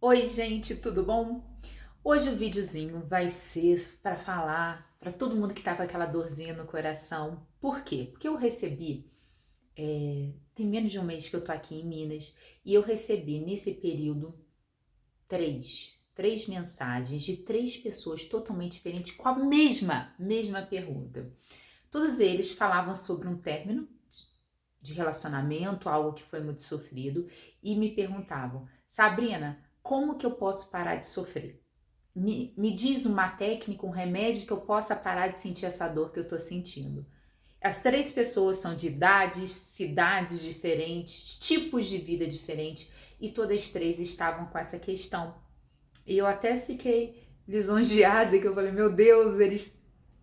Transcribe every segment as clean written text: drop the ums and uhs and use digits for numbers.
Oi, gente, tudo bom? Hoje o videozinho vai ser para falar para todo mundo que tá com aquela dorzinha no coração. Por quê? Porque eu recebi, tem menos de um mês que eu tô aqui em Minas e eu recebi nesse período três mensagens de três pessoas totalmente diferentes com a mesma pergunta. Todos eles falavam sobre um término de relacionamento, algo que foi muito sofrido, e me perguntavam: Sabrina, como que eu posso parar de sofrer? Me diz uma técnica, um remédio que eu possa parar de sentir essa dor que eu tô sentindo. As três pessoas são de idades, cidades diferentes, tipos de vida diferentes, e todas três estavam com essa questão. E eu até fiquei lisonjeada, que eu falei, meu Deus, eles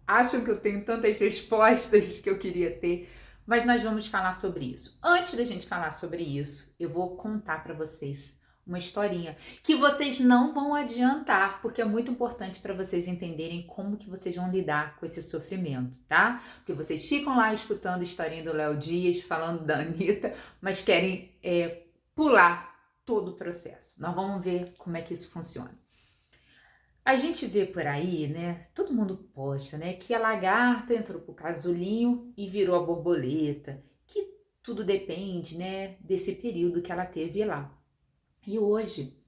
acham que eu tenho tantas respostas que eu queria ter, mas nós vamos falar sobre isso. Antes da gente falar sobre isso, eu vou contar para vocês uma historinha que vocês não vão adiantar, porque é muito importante para vocês entenderem como que vocês vão lidar com esse sofrimento, tá? Porque vocês ficam lá escutando a historinha do Léo Dias, falando da Anitta, mas querem pular todo o processo. Nós vamos ver como é que isso funciona. A gente vê por aí, né? Todo mundo posta, né? Que a lagarta entrou pro casulinho e virou a borboleta. Que tudo depende, né? Desse período que ela teve lá. E hoje,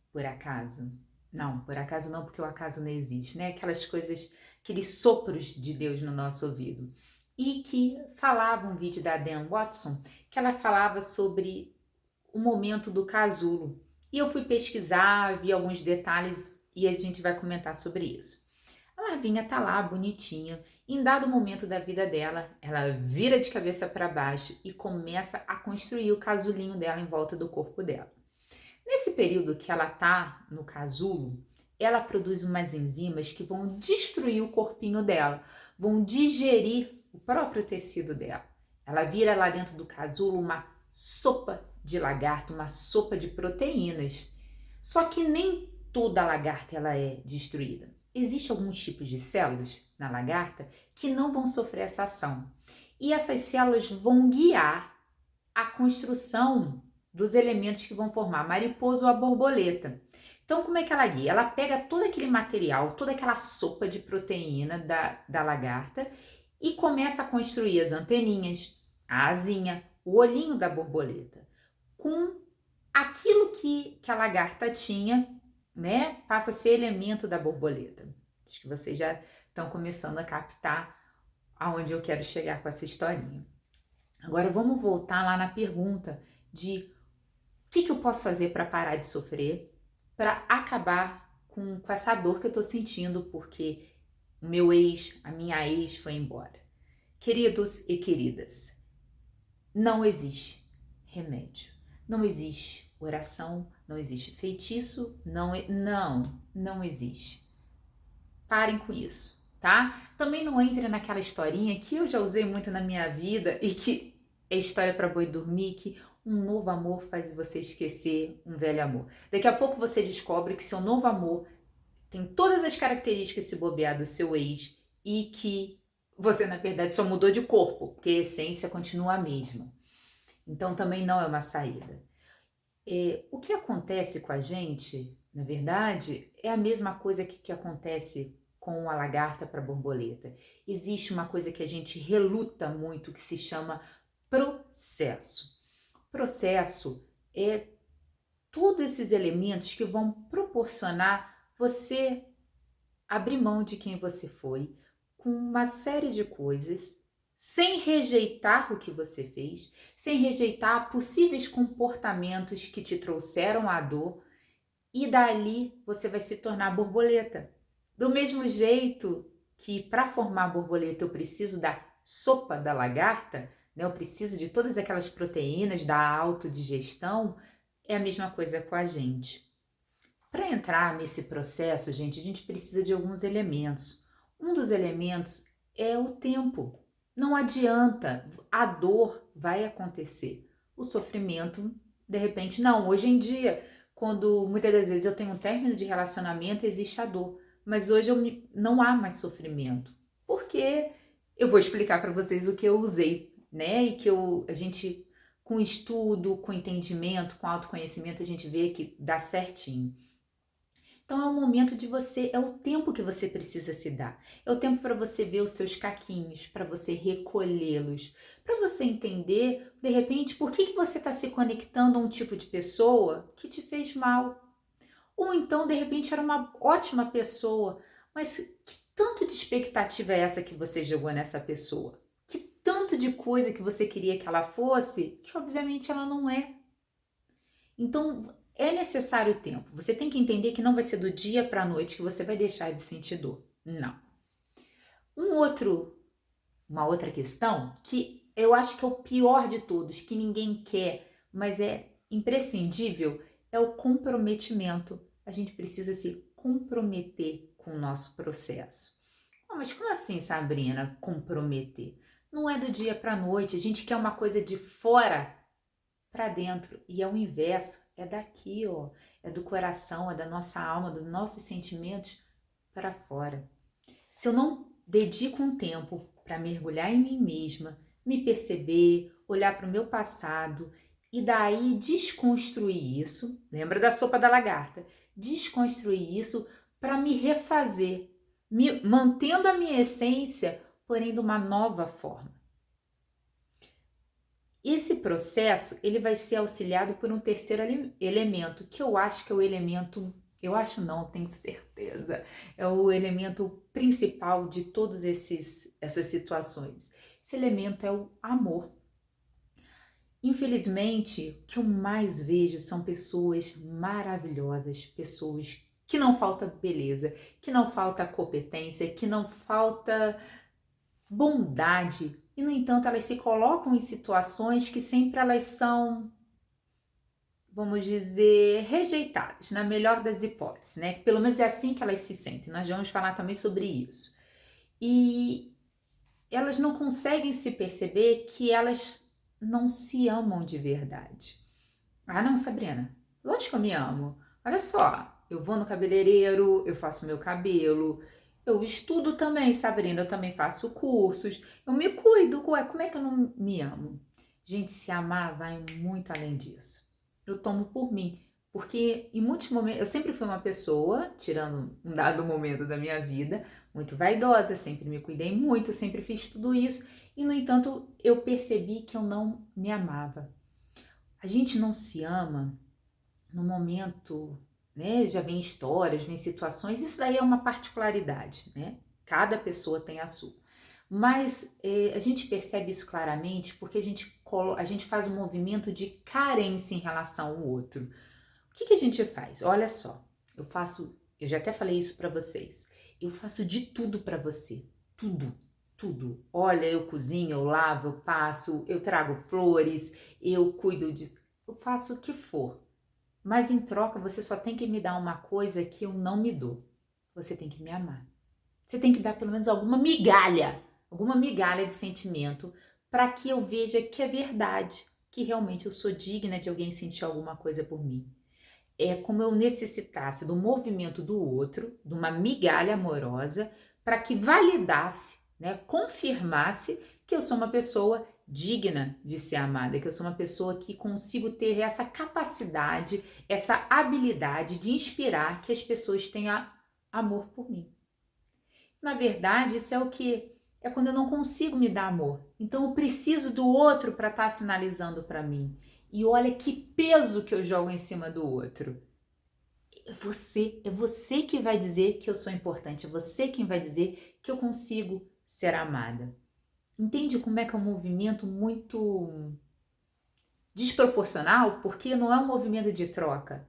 por acaso? Não, por acaso não, porque o acaso não existe, né? Aquelas coisas, aqueles sopros de Deus no nosso ouvido. E que falava um vídeo da Dan Watson, que ela falava sobre o momento do casulo. E eu fui pesquisar, vi alguns detalhes e a gente vai comentar sobre isso. A Larvinha tá lá, bonitinha. Em dado momento da vida dela, ela vira de cabeça para baixo e começa a construir o casulinho dela em volta do corpo dela. Nesse período que ela tá no casulo, ela produz umas enzimas que vão destruir o corpinho dela, vão digerir o próprio tecido dela. Ela vira lá dentro do casulo uma sopa de lagarto, uma sopa de proteínas. Só que nem toda lagarta ela é destruída. Existem alguns tipos de células na lagarta que não vão sofrer essa ação. E essas células vão guiar a construção dos elementos que vão formar a mariposa ou a borboleta. Então, como é que ela guia? Ela pega todo aquele material, toda aquela sopa de proteína da lagarta e começa a construir as anteninhas, a asinha, o olhinho da borboleta. Com aquilo que a lagarta tinha, né, passa a ser elemento da borboleta. Acho que vocês já estão começando a captar aonde eu quero chegar com essa historinha. Agora vamos voltar lá na pergunta de o que eu posso fazer para parar de sofrer, para acabar com essa dor que eu estou sentindo porque o meu ex, a minha ex foi embora. Queridos e queridas, não existe remédio, não existe oração, não existe feitiço, não existe. Parem com isso, tá? Também não entre naquela historinha que eu já usei muito na minha vida e que é história para boi dormir, que um novo amor faz você esquecer um velho amor. Daqui a pouco você descobre que seu novo amor tem todas as características se bobear do seu ex e que você, na verdade, só mudou de corpo, porque a essência continua a mesma. Então também não é uma saída. O que acontece com a gente, na verdade, é a mesma coisa que acontece com a lagarta para a borboleta. Existe uma coisa que a gente reluta muito que se chama processo. Processo é todos esses elementos que vão proporcionar você abrir mão de quem você foi, com uma série de coisas, sem rejeitar o que você fez, sem rejeitar possíveis comportamentos que te trouxeram a dor, e dali você vai se tornar borboleta. Do mesmo jeito que para formar a borboleta eu preciso da sopa da lagarta, né? Eu preciso de todas aquelas proteínas da autodigestão, é a mesma coisa com a gente. Para entrar nesse processo, gente, a gente precisa de alguns elementos. Um dos elementos é o tempo. Não adianta, a dor vai acontecer. O sofrimento, de repente, não. Hoje em dia, quando muitas das vezes eu tenho um término de relacionamento, existe a dor. Mas hoje não há mais sofrimento. Porque eu vou explicar para vocês o que eu usei, né? E que a gente Com estudo, com entendimento, com autoconhecimento, a gente vê que dá certinho. Então é o momento de você, é o tempo que você precisa se dar. É o tempo para você ver os seus caquinhos, para você recolhê-los, para você entender, de repente, por que você está se conectando a um tipo de pessoa que te fez mal. Ou então, de repente, era uma ótima pessoa, mas que tanto de expectativa é essa que você jogou nessa pessoa? Que tanto de coisa que você queria que ela fosse, que obviamente ela não é. Então, é necessário tempo. Você tem que entender que não vai ser do dia para a noite que você vai deixar de sentir dor. Não. Uma outra questão que eu acho que é o pior de todos, que ninguém quer, mas é imprescindível, é o comprometimento. A gente precisa se comprometer com o nosso processo. Mas como assim, Sabrina, comprometer? Não é do dia para a noite, a gente quer uma coisa de fora para dentro. E é o inverso, é daqui, ó, é do coração, é da nossa alma, dos nossos sentimentos para fora. Se eu não dedico um tempo para mergulhar em mim mesma, me perceber, olhar para o meu passado e daí desconstruir isso, lembra da sopa da lagarta? Desconstruir isso para me refazer, mantendo a minha essência, porém de uma nova forma. Esse processo ele vai ser auxiliado por um terceiro elemento, que eu acho que é o elemento, eu acho não, tenho certeza, é o elemento principal de todas essas situações. Esse elemento é o amor. Infelizmente, o que eu mais vejo são pessoas maravilhosas, pessoas que não falta beleza, que não falta competência, que não falta bondade, e no entanto elas se colocam em situações que sempre elas são, vamos dizer, rejeitadas, na melhor das hipóteses, né? Pelo menos é assim que elas se sentem. Nós vamos falar também sobre isso. E elas não conseguem se perceber que elas não se amam de verdade. Ah, não, Sabrina, lógico que eu me amo. Olha só, eu vou no cabeleireiro, eu faço meu cabelo, eu estudo também, Sabrina, eu também faço cursos, eu me cuido. Ué, como é que eu não me amo? Gente, se amar vai muito além disso. Eu tomo por mim, porque em muitos momentos, eu sempre fui uma pessoa, tirando um dado momento da minha vida, muito vaidosa, sempre me cuidei muito, sempre fiz tudo isso, e no entanto eu percebi que eu não me amava. A gente não se ama no momento, né? Já vem histórias, vem situações, isso daí é uma particularidade, né? Cada pessoa tem a sua. Mas a gente percebe isso claramente porque a gente faz um movimento de carência em relação ao outro. O que a gente faz? Olha só, eu já até falei isso para vocês, eu faço de tudo para você, tudo, tudo. Olha, eu cozinho, eu lavo, eu passo, eu trago flores, eu cuido eu faço o que for. Mas em troca você só tem que me dar uma coisa que eu não me dou. Você tem que me amar. Você tem que dar pelo menos alguma migalha de sentimento para que eu veja que é verdade, que realmente eu sou digna de alguém sentir alguma coisa por mim. É como eu necessitasse do movimento do outro, de uma migalha amorosa, para que validasse, né, confirmasse que eu sou uma pessoa digna de ser amada, que eu sou uma pessoa que consigo ter essa capacidade, essa habilidade de inspirar que as pessoas tenham amor por mim. Na verdade, isso é o que é quando eu não consigo me dar amor. Então eu preciso do outro para estar sinalizando para mim. E olha que peso que eu jogo em cima do outro. É você que vai dizer que eu sou importante, é você quem vai dizer que eu consigo ser amada. Entende como é que é um movimento muito desproporcional? Porque não é um movimento de troca.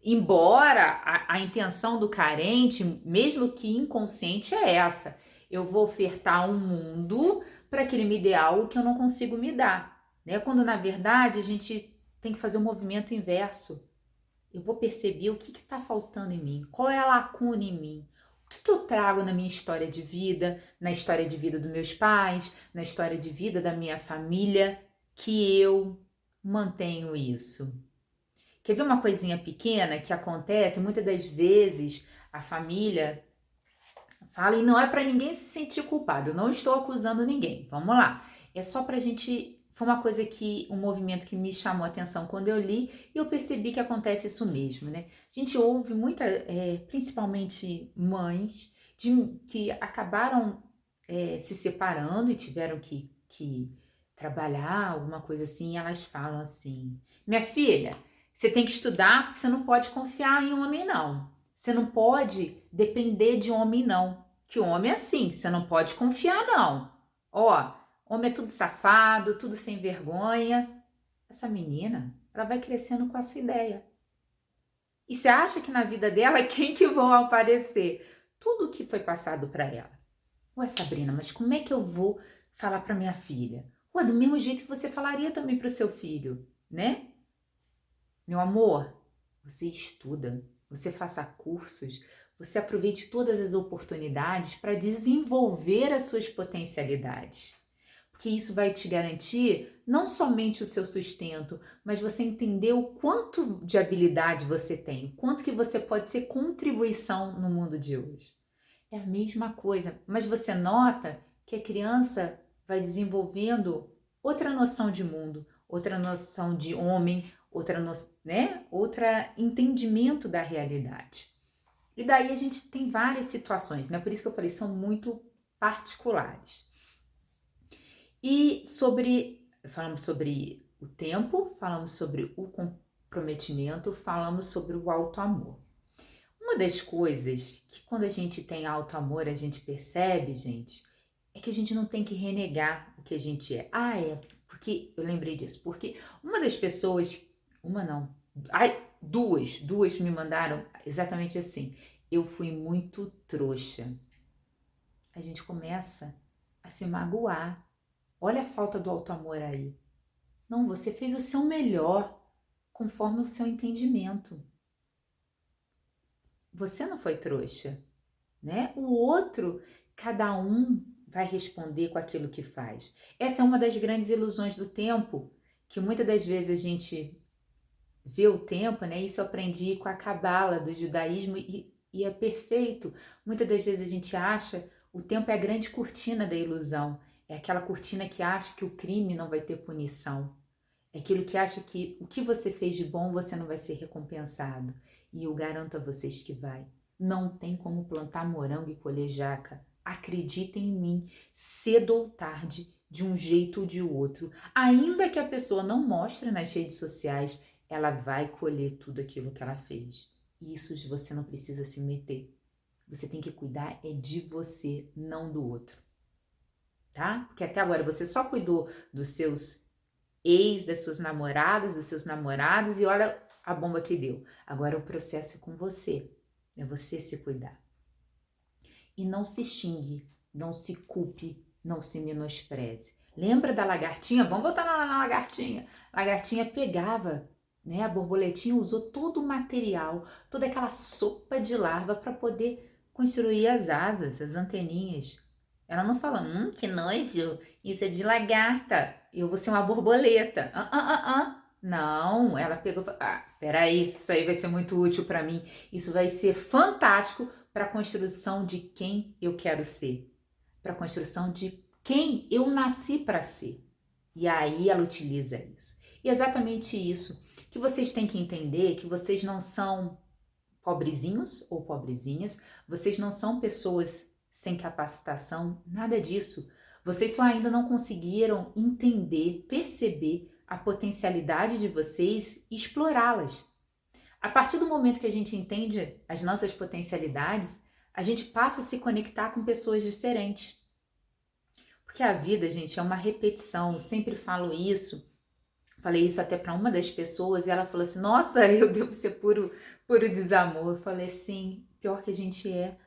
Embora a intenção do carente, mesmo que inconsciente, é essa. Eu vou ofertar um mundo para que ele me dê algo que eu não consigo me dar. Né? Quando, na verdade, a gente tem que fazer um movimento inverso. Eu vou perceber o que está faltando em mim, qual é a lacuna em mim, o que eu trago na minha história de vida, na história de vida dos meus pais, na história de vida da minha família, que eu mantenho isso. Quer ver uma coisinha pequena que acontece? Muitas das vezes a família fala, e não é para ninguém se sentir culpado, eu não estou acusando ninguém, vamos lá. É só para a gente Foi uma coisa um movimento que me chamou a atenção quando eu li e eu percebi que acontece isso mesmo, né? A gente ouve principalmente mães, que acabaram se separando e tiveram que trabalhar, alguma coisa assim, e elas falam assim: minha filha, você tem que estudar porque você não pode confiar em homem, não. Você não pode depender de homem, não. Que homem é assim, você não pode confiar, não. Ó, homem é tudo safado, tudo sem vergonha. Essa menina, ela vai crescendo com essa ideia. E você acha que na vida dela, quem que vão aparecer? Tudo que foi passado para ela. Ué, Sabrina, mas como é que eu vou falar para minha filha? Ué, do mesmo jeito que você falaria também para o seu filho, né? Meu amor, você estuda, você faça cursos, você aproveite todas as oportunidades para desenvolver as suas potencialidades. Porque isso vai te garantir não somente o seu sustento, mas você entender o quanto de habilidade você tem, o quanto que você pode ser contribuição no mundo de hoje. É a mesma coisa, mas você nota que a criança vai desenvolvendo outra noção de mundo, outra noção de homem, outra entendimento da realidade. E daí a gente tem várias situações, né? Por isso que eu falei, são muito particulares. E falamos sobre o tempo, falamos sobre o comprometimento, falamos sobre o auto-amor. Uma das coisas que quando a gente tem alto amor, a gente percebe, gente, é que a gente não tem que renegar o que a gente é. Ah, porque eu lembrei disso, porque uma das pessoas, uma não, duas me mandaram exatamente assim. Eu fui muito trouxa. A gente começa a se magoar. Olha a falta do alto amor aí. Não, você fez o seu melhor conforme o seu entendimento. Você não foi trouxa, né? O outro, cada um vai responder com aquilo que faz. Essa é uma das grandes ilusões do tempo, que muitas das vezes a gente vê o tempo, né? Isso eu aprendi com a cabala do judaísmo e é perfeito. Muitas das vezes a gente acha o tempo é a grande cortina da ilusão. É aquela cortina que acha que o crime não vai ter punição. É aquilo que acha que o que você fez de bom você não vai ser recompensado. E eu garanto a vocês que vai. Não tem como plantar morango e colher jaca. Acreditem em mim, cedo ou tarde, de um jeito ou de outro. Ainda que a pessoa não mostre nas redes sociais, ela vai colher tudo aquilo que ela fez. Isso você não precisa se meter. Você tem que cuidar é de você, não do outro. Tá? Porque até agora você só cuidou dos seus ex, das suas namoradas, dos seus namorados e olha a bomba que deu. Agora o processo é com você. É você se cuidar. E não se xingue, não se culpe, não se menospreze. Lembra da lagartinha? Vamos voltar na lagartinha. A lagartinha pegava, né? A borboletinha usou todo o material, toda aquela sopa de larva para poder construir as asas, as anteninhas. Ela não fala, que nojo, isso é de lagarta, eu vou ser uma borboleta. Não, ela pegou e falou, peraí, isso aí vai ser muito útil para mim, isso vai ser fantástico para a construção de quem eu quero ser, para a construção de quem eu nasci para ser. E aí ela utiliza isso. E é exatamente isso que vocês têm que entender, que vocês não são pobrezinhos ou pobrezinhas, vocês não são pessoas sem capacitação, nada disso. Vocês só ainda não conseguiram entender, perceber a potencialidade de vocês e explorá-las. A partir do momento que a gente entende as nossas potencialidades, a gente passa a se conectar com pessoas diferentes. Porque a vida, gente, é uma repetição. Eu sempre falo isso. Falei isso até para uma das pessoas e ela falou assim: nossa, eu devo ser puro desamor. Eu falei assim: pior que a gente é.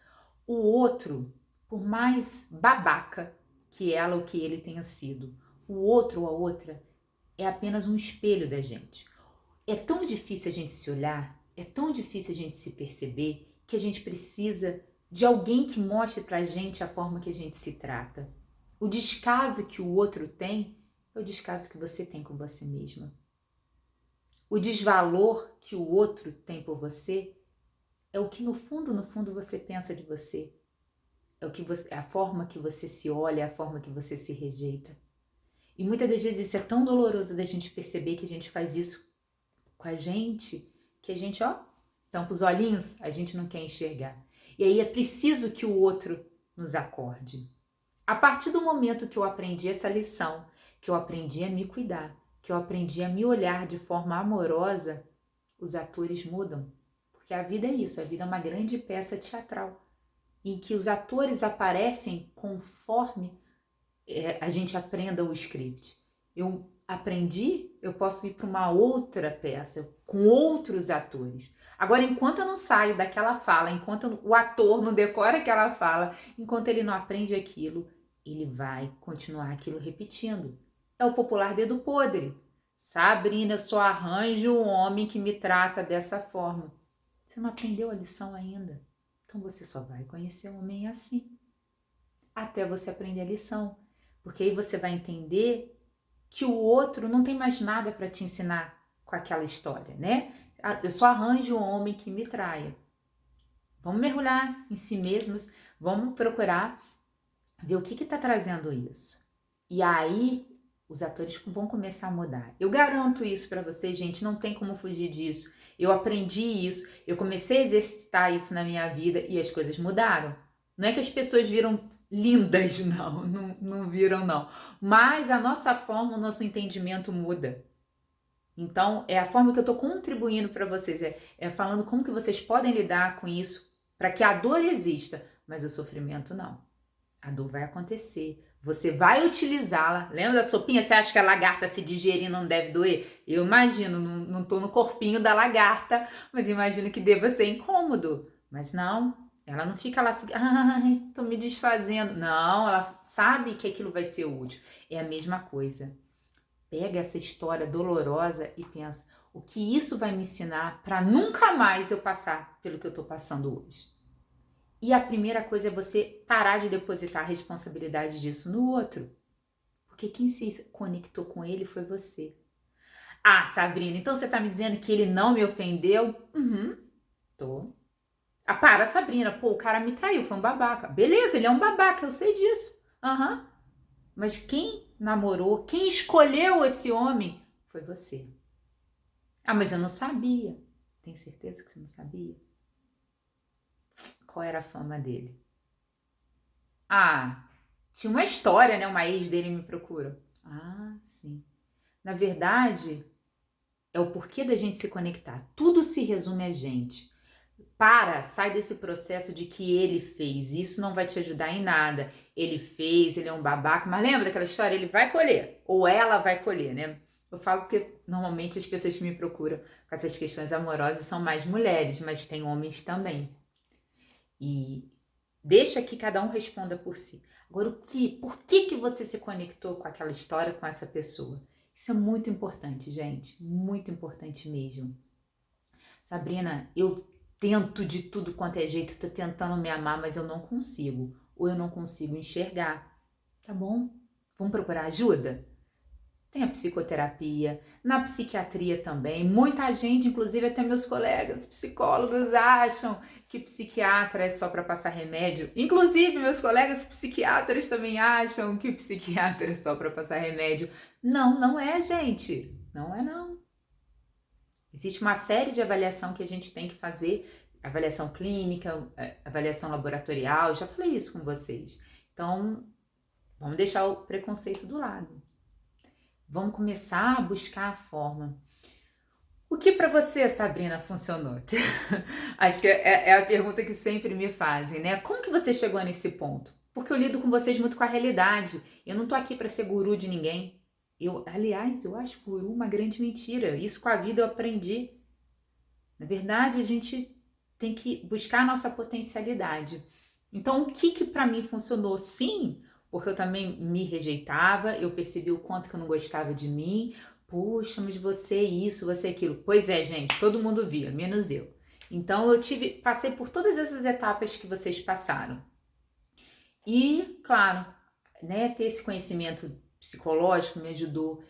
O outro, por mais babaca que ela ou que ele tenha sido, o outro ou a outra é apenas um espelho da gente. É tão difícil a gente se olhar, é tão difícil a gente se perceber, que a gente precisa de alguém que mostre pra gente a forma que a gente se trata. O descaso que o outro tem é o descaso que você tem com você mesma. O desvalor que o outro tem por você é o que no fundo você pensa de você. É a forma que você se olha, é a forma que você se rejeita. E muitas das vezes isso é tão doloroso da gente perceber que a gente faz isso com a gente, que a gente, ó, tampa os olhinhos, a gente não quer enxergar. E aí é preciso que o outro nos acorde. A partir do momento que eu aprendi essa lição, que eu aprendi a me cuidar, que eu aprendi a me olhar de forma amorosa, os atores mudam. Porque a vida é isso, a vida é uma grande peça teatral, em que os atores aparecem conforme a gente aprenda o script. Eu aprendi, eu posso ir para uma outra peça, com outros atores. Agora, enquanto eu não saio daquela fala, enquanto o ator não decora aquela fala, enquanto ele não aprende aquilo, ele vai continuar aquilo repetindo. É o popular dedo podre. Sabrina, eu só arranjo um homem que me trata dessa forma. Você não aprendeu a lição ainda. Então você só vai conhecer um homem assim. Até você aprender a lição. Porque aí você vai entender que o outro não tem mais nada para te ensinar com aquela história, né? Eu só arranjo um homem que me traia. Vamos mergulhar em si mesmos, vamos procurar ver o que está trazendo isso. E aí os atores vão começar a mudar. Eu garanto isso para vocês, gente, não tem como fugir disso. Eu aprendi isso, eu comecei a exercitar isso na minha vida e as coisas mudaram. Não é que as pessoas viram lindas, não viram não. Mas a nossa forma, o nosso entendimento muda. Então, é a forma que eu estou contribuindo para vocês, é falando como que vocês podem lidar com isso para que a dor exista, mas o sofrimento não. A dor vai acontecer, você vai utilizá-la. Lembra da sopinha? Você acha que a lagarta se digerir não deve doer? Eu imagino, não estou no corpinho da lagarta, mas imagino que deva ser incômodo. Mas não, ela não fica lá assim, ai, tô me desfazendo. Não, ela sabe que aquilo vai ser útil. É a mesma coisa. Pega essa história dolorosa e pensa, o que isso vai me ensinar para nunca mais eu passar pelo que eu tô passando hoje? E a primeira coisa é você parar de depositar a responsabilidade disso no outro. Porque quem se conectou com ele foi você. Ah, Sabrina, então você tá me dizendo que ele não me ofendeu? Uhum, tô. Ah, para, Sabrina. Pô, o cara me traiu, foi um babaca. Beleza, ele é um babaca, eu sei disso. Aham. Mas quem namorou, quem escolheu esse homem foi você. Ah, mas eu não sabia. Tem certeza que você não sabia? Qual era a fama dele? Ah, tinha uma história, né? Uma ex dele me procura. Ah, sim. Na verdade, é o porquê da gente se conectar. Tudo se resume a gente. Sai desse processo de que ele fez. Isso não vai te ajudar em nada. Ele fez, ele é um babaca. Mas lembra daquela história? Ele vai colher. Ou ela vai colher, né? Eu falo porque normalmente as pessoas que me procuram com essas questões amorosas são mais mulheres, mas tem homens também. E deixa que cada um responda por si. Agora, por que você se conectou com aquela história, com essa pessoa? Isso é muito importante, gente. Muito importante mesmo. Sabrina, eu tento de tudo quanto é jeito, tô tentando me amar, mas eu não consigo. Ou eu não consigo enxergar. Tá bom? Vamos procurar ajuda? Tem a psicoterapia, na psiquiatria também. Muita gente, inclusive até meus colegas psicólogos, acham que psiquiatra é só para passar remédio. Inclusive, meus colegas psiquiatras também acham que psiquiatra é só para passar remédio. Não, não é, gente. Não é, não. Existe uma série de avaliação que a gente tem que fazer, avaliação clínica, avaliação laboratorial, já falei isso com vocês. Então, vamos deixar o preconceito do lado. Vamos começar a buscar a forma. O que para você, Sabrina, funcionou? Acho que é a pergunta que sempre me fazem, né? Como que você chegou nesse ponto? Porque eu lido com vocês muito com a realidade. Eu não tô aqui para ser guru de ninguém. Aliás, eu acho guru uma grande mentira. Isso com a vida eu aprendi. Na verdade, a gente tem que buscar a nossa potencialidade. Então, o que para mim funcionou? Sim, porque eu também me rejeitava, eu percebi o quanto que eu não gostava de mim. Poxa, mas você isso, você aquilo. Pois é, gente, todo mundo via, menos eu. Então, passei por todas essas etapas que vocês passaram. E, claro, né, ter esse conhecimento psicológico me ajudou.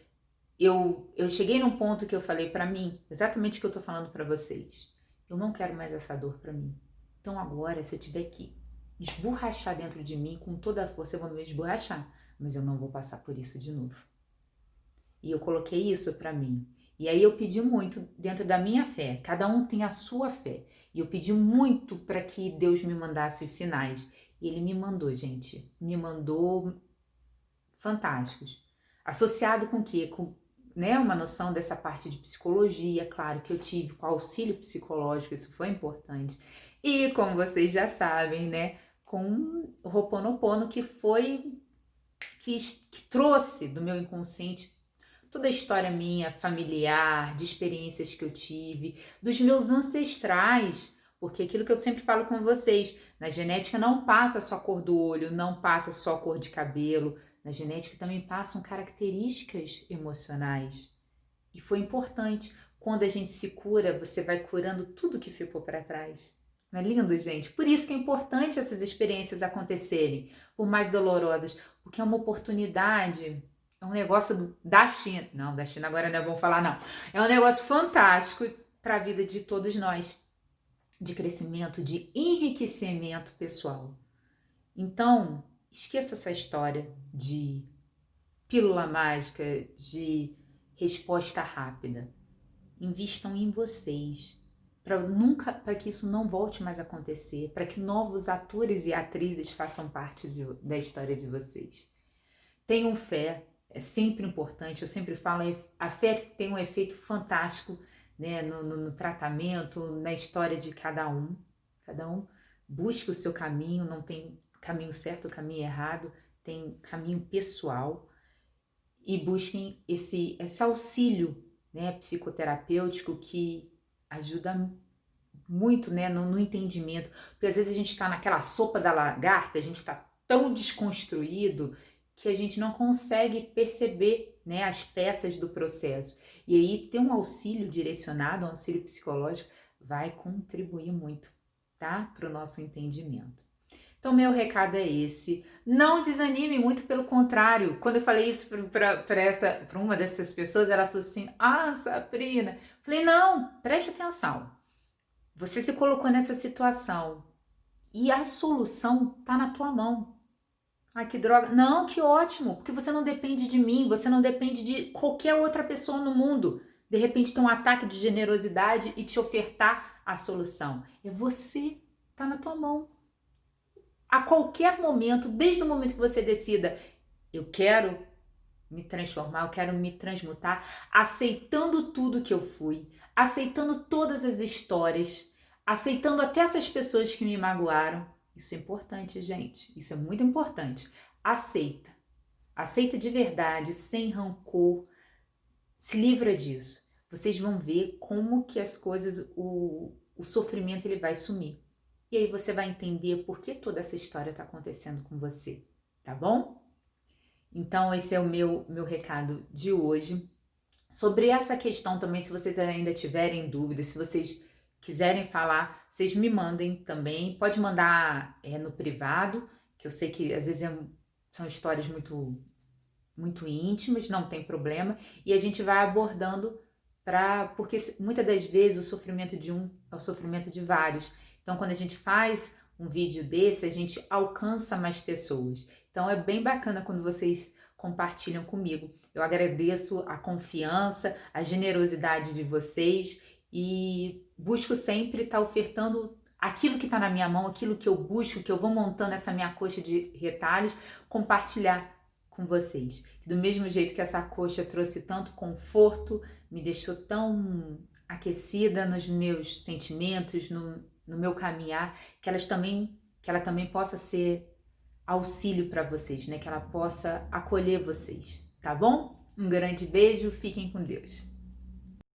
Eu cheguei num ponto que eu falei para mim, exatamente o que eu tô falando para vocês. Eu não quero mais essa dor para mim. Então agora, se eu tiver que esborrachar dentro de mim com toda a força, eu vou me esborrachar. Mas eu não vou passar por isso de novo. E eu coloquei isso para mim. E aí eu pedi muito dentro da minha fé. Cada um tem a sua fé. E eu pedi muito para que Deus me mandasse os sinais. E Ele me mandou, gente. Me mandou fantásticos. Associado com o quê? Com, né, uma noção dessa parte de psicologia, claro, que eu tive com auxílio psicológico, isso foi importante. E como vocês já sabem, né, com o Ho'oponopono, que trouxe do meu inconsciente toda a história minha, familiar, de experiências que eu tive, dos meus ancestrais, porque aquilo que eu sempre falo com vocês, na genética não passa só a cor do olho, não passa só a cor de cabelo, na genética também passam características emocionais. E foi importante. Quando a gente se cura, você vai curando tudo que ficou para trás. Não é lindo, gente? Por isso que é importante essas experiências acontecerem, por mais dolorosas, porque é uma oportunidade, é um negócio da China. Não, da China agora não é bom falar, não. É um negócio fantástico para a vida de todos nós, de crescimento, de enriquecimento pessoal. Então, esqueça essa história de pílula mágica, de resposta rápida. Invistam em vocês, para que isso não volte mais a acontecer, para que novos atores e atrizes façam parte da história de vocês. Tenham fé, é sempre importante, eu sempre falo, a fé tem um efeito fantástico, né, no tratamento, na história de cada um. Cada um busca o seu caminho, não tem caminho certo, caminho errado, tem caminho pessoal, e busquem esse auxílio, né, psicoterapêutico, que ajuda muito, né, no entendimento, porque às vezes a gente está naquela sopa da lagarta, a gente está tão desconstruído que a gente não consegue perceber, né, as peças do processo. E aí ter um auxílio direcionado, um auxílio psicológico, vai contribuir muito, tá, para o nosso entendimento. Então, meu recado é esse. Não desanime, muito pelo contrário. Quando eu falei isso para uma dessas pessoas, ela falou assim: Ah, Sabrina. Falei: Não, preste atenção. Você se colocou nessa situação e a solução está na tua mão. Ai, que droga. Não, que ótimo, porque você não depende de mim, você não depende de qualquer outra pessoa no mundo. De repente tem um ataque de generosidade e te ofertar a solução. É você, está na tua mão. A qualquer momento, desde o momento que você decida, eu quero me transformar, eu quero me transmutar, aceitando tudo que eu fui, aceitando todas as histórias, aceitando até essas pessoas que me magoaram. Isso é importante, gente. Isso é muito importante. Aceita. Aceita de verdade, sem rancor. Se livra disso. Vocês vão ver como que as coisas, o sofrimento ele vai sumir. E aí você vai entender por que toda essa história está acontecendo com você, tá bom? Então esse é o meu recado de hoje. Sobre essa questão também, se vocês ainda tiverem dúvidas, se vocês quiserem falar, vocês me mandem também. Pode mandar no privado, que eu sei que às vezes são histórias muito, muito íntimas, não tem problema. E a gente vai abordando porque muitas das vezes o sofrimento de um é o sofrimento de vários. Então, quando a gente faz um vídeo desse, a gente alcança mais pessoas. Então, é bem bacana quando vocês compartilham comigo. Eu agradeço a confiança, a generosidade de vocês e busco sempre estar ofertando aquilo que está na minha mão, aquilo que eu busco, que eu vou montando essa minha coxa de retalhos, compartilhar com vocês. Do mesmo jeito que essa coxa trouxe tanto conforto, me deixou tão aquecida nos meus sentimentos, no meu caminhar, que ela também possa ser auxílio para vocês, né? Que ela possa acolher vocês, tá bom? Um grande beijo, fiquem com Deus.